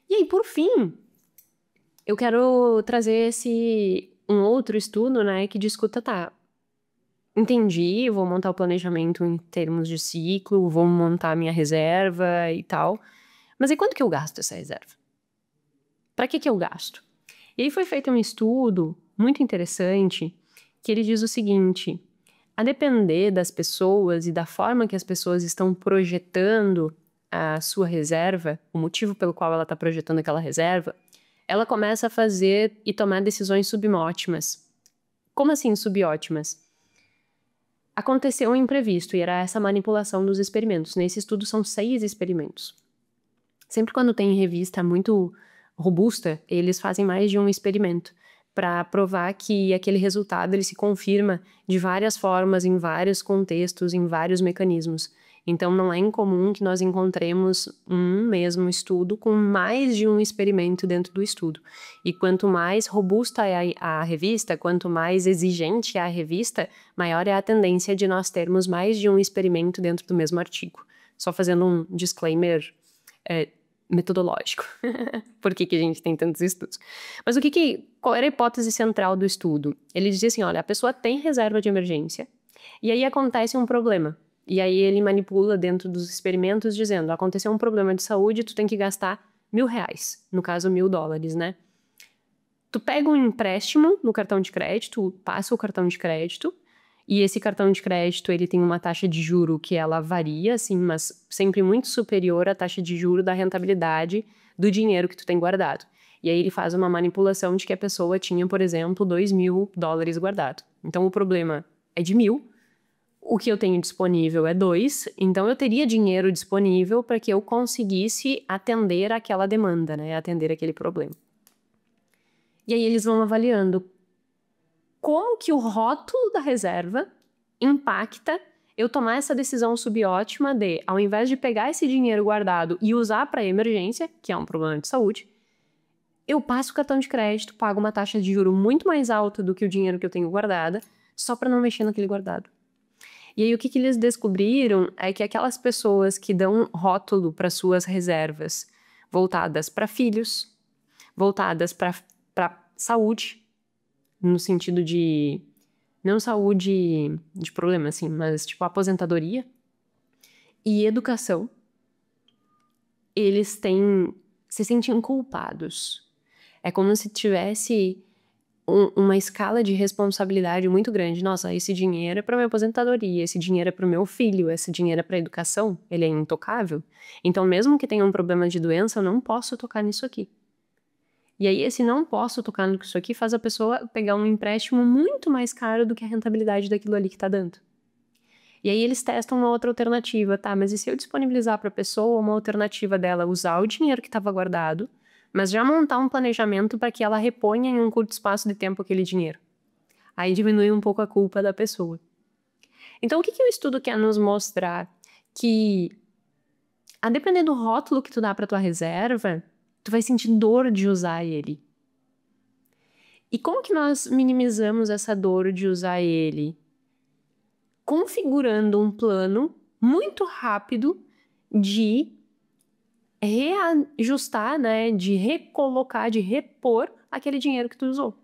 E aí, por fim, eu quero trazer um outro estudo, né, que discuta, tá, entendi, vou montar o planejamento em termos de ciclo, vou montar a minha reserva e tal, mas e quanto que eu gasto essa reserva? Para que eu gasto? E aí foi feito um estudo muito interessante que ele diz o seguinte: a depender das pessoas e da forma que as pessoas estão projetando a sua reserva, o motivo pelo qual ela está projetando aquela reserva, ela começa a fazer e tomar decisões subótimas. Como assim subótimas? Aconteceu um imprevisto e era essa manipulação dos experimentos. Nesse estudo são 6 experimentos. Sempre quando tem revista muito robusta, eles fazem mais de um experimento para provar que aquele resultado ele se confirma de várias formas, em vários contextos, em vários mecanismos. Então, não é incomum que nós encontremos um mesmo estudo com mais de um experimento dentro do estudo. E quanto mais robusta é a revista, quanto mais exigente é a revista, maior é a tendência de nós termos mais de um experimento dentro do mesmo artigo. Só fazendo um disclaimer metodológico. Por que a gente tem tantos estudos? Mas qual era a hipótese central do estudo? Ele dizia assim, olha, a pessoa tem reserva de emergência e aí acontece um problema. E aí ele manipula dentro dos experimentos dizendo, aconteceu um problema de saúde, tu tem que gastar R$1.000, no caso $1.000, né? Tu pega um empréstimo no cartão de crédito, passa o cartão de crédito, e esse cartão de crédito, ele tem uma taxa de juro que ela varia, assim, mas sempre muito superior à taxa de juro da rentabilidade do dinheiro que tu tem guardado. E aí ele faz uma manipulação de que a pessoa tinha, por exemplo, $2.000 guardado. Então o problema é de 1.000, o que eu tenho disponível é 2, então eu teria dinheiro disponível para que eu conseguisse atender aquela demanda, né? Atender aquele problema. E aí eles vão avaliando como que o rótulo da reserva impacta eu tomar essa decisão subótima de, ao invés de pegar esse dinheiro guardado e usar para emergência, que é um problema de saúde, eu passo o cartão de crédito, pago uma taxa de juro muito mais alta do que o dinheiro que eu tenho guardada, só para não mexer naquele guardado. E aí o que eles descobriram é que aquelas pessoas que dão rótulo para suas reservas voltadas para filhos, voltadas para saúde, no sentido de não saúde de problema, assim, mas tipo aposentadoria e educação, eles se sentem culpados. É como se tivesse uma escala de responsabilidade muito grande. Nossa, esse dinheiro é para minha aposentadoria, esse dinheiro é para o meu filho, esse dinheiro é para educação, ele é intocável. Então, mesmo que tenha um problema de doença, eu não posso tocar nisso aqui. E aí, esse não posso tocar nisso aqui faz a pessoa pegar um empréstimo muito mais caro do que a rentabilidade daquilo ali que tá dando. E aí eles testam uma outra alternativa, tá? Mas e se eu disponibilizar para a pessoa uma alternativa dela usar o dinheiro que estava guardado, mas já montar um planejamento para que ela reponha em um curto espaço de tempo aquele dinheiro? Aí diminui um pouco a culpa da pessoa. Então, o que o estudo quer nos mostrar? Que, a depender do rótulo que tu dá para tua reserva, tu vai sentir dor de usar ele. E como que nós minimizamos essa dor de usar ele? Configurando um plano muito rápido de reajustar, né, de recolocar, de repor aquele dinheiro que tu usou.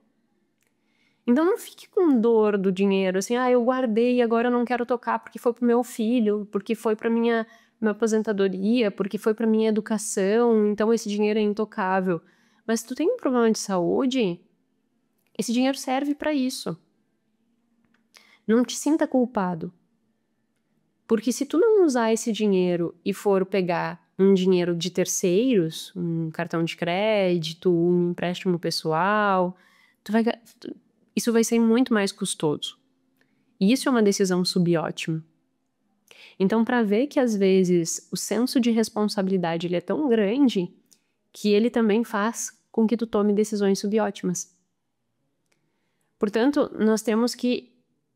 Então não fique com dor do dinheiro, assim, eu guardei e agora eu não quero tocar porque foi pro meu filho, porque foi pra minha aposentadoria, porque foi pra minha educação, então esse dinheiro é intocável. Mas se tu tem um problema de saúde, esse dinheiro serve pra isso. Não te sinta culpado. Porque se tu não usar esse dinheiro e for pegar um dinheiro de terceiros, um cartão de crédito, um empréstimo pessoal, isso vai ser muito mais custoso. E isso é uma decisão subótima. Então, para ver que às vezes o senso de responsabilidade ele é tão grande que ele também faz com que tu tome decisões subótimas. Portanto, nós temos que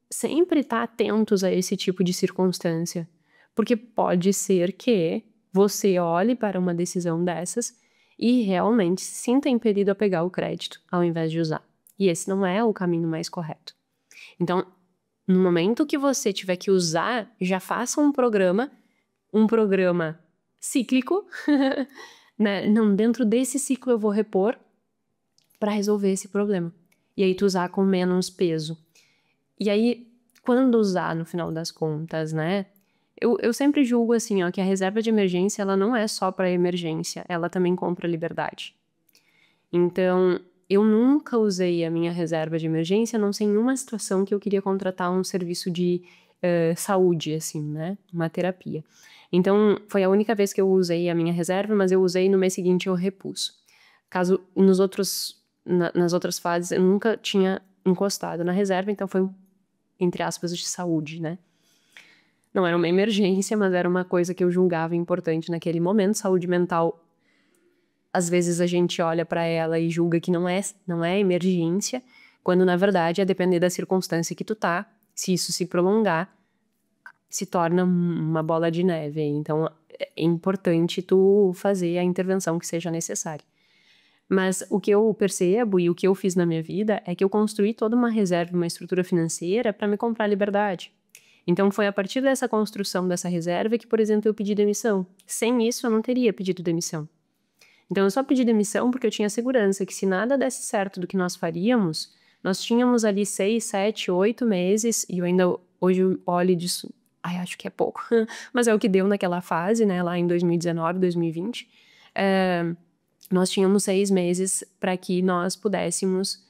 sempre estar atentos a esse tipo de circunstância, porque pode ser que você olhe para uma decisão dessas e realmente se sinta impelido a pegar o crédito ao invés de usar. E esse não é o caminho mais correto. Então, no momento que você tiver que usar, já faça um programa cíclico né? Não, dentro desse ciclo eu vou repor para resolver esse problema. E aí tu usar com menos peso. E aí, quando usar, no final das contas, né? Eu sempre julgo assim, ó, que a reserva de emergência, ela não é só para emergência, ela também compra liberdade. Então, eu nunca usei a minha reserva de emergência, a não ser em uma situação que eu queria contratar um serviço de saúde, assim, né? Uma terapia. Então, foi a única vez que eu usei a minha reserva, mas eu usei no mês seguinte eu repus. Caso nas outras fases eu nunca tinha encostado na reserva, então foi, entre aspas, de saúde, né? Não era uma emergência, mas era uma coisa que eu julgava importante naquele momento. Saúde mental, às vezes a gente olha para ela e julga que não é emergência, quando na verdade, a depender da circunstância que tu tá, se isso se prolongar, se torna uma bola de neve. Então, é importante tu fazer a intervenção que seja necessária. Mas o que eu percebo e o que eu fiz na minha vida é que eu construí toda uma reserva, uma estrutura financeira para me comprar liberdade. Então, foi a partir dessa construção dessa reserva que, por exemplo, eu pedi demissão. Sem isso, eu não teria pedido demissão. Então, eu só pedi demissão porque eu tinha segurança que se nada desse certo do que nós faríamos, nós tínhamos ali 6, 7, 8 meses, e eu ainda hoje olho disso, ai, acho que é pouco, mas é o que deu naquela fase, né, lá em 2019, 2020, nós tínhamos 6 meses para que nós pudéssemos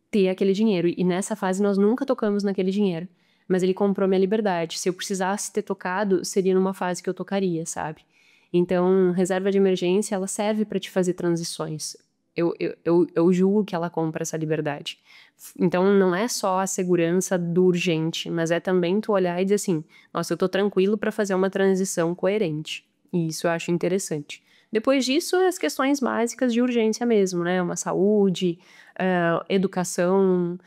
ter aquele dinheiro, e nessa fase nós nunca tocamos naquele dinheiro, mas ele comprou minha liberdade. Se eu precisasse ter tocado, seria numa fase que eu tocaria, sabe? Então, reserva de emergência, ela serve para te fazer transições. Eu julgo que ela compra essa liberdade. Então, não é só a segurança do urgente, mas é também tu olhar e dizer assim, nossa, eu tô tranquilo para fazer uma transição coerente. E isso eu acho interessante. Depois disso, as questões básicas de urgência mesmo, né? Uma saúde, educação,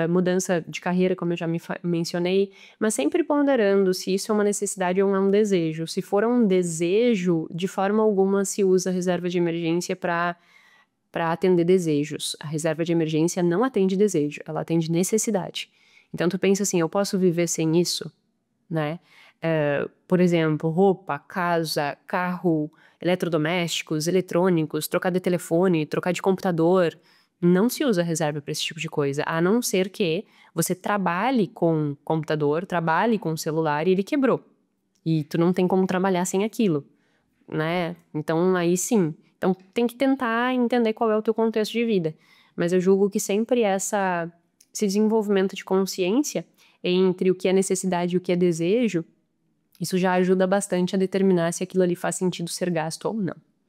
mudança de carreira, como eu já mencionei, mas sempre ponderando se isso é uma necessidade ou é um desejo. Se for um desejo, de forma alguma se usa a reserva de emergência para atender desejos. A reserva de emergência não atende desejo, ela atende necessidade. Então tu pensa assim, eu posso viver sem isso, né? Por exemplo, roupa, casa, carro, eletrodomésticos, eletrônicos, trocar de telefone, trocar de computador. Não se usa reserva para esse tipo de coisa, a não ser que você trabalhe com computador, trabalhe com celular e ele quebrou. E tu não tem como trabalhar sem aquilo, né? Então, aí sim. Então, tem que tentar entender qual é o teu contexto de vida. Mas eu julgo que sempre esse desenvolvimento de consciência entre o que é necessidade e o que é desejo, isso já ajuda bastante a determinar se aquilo ali faz sentido ser gasto ou não.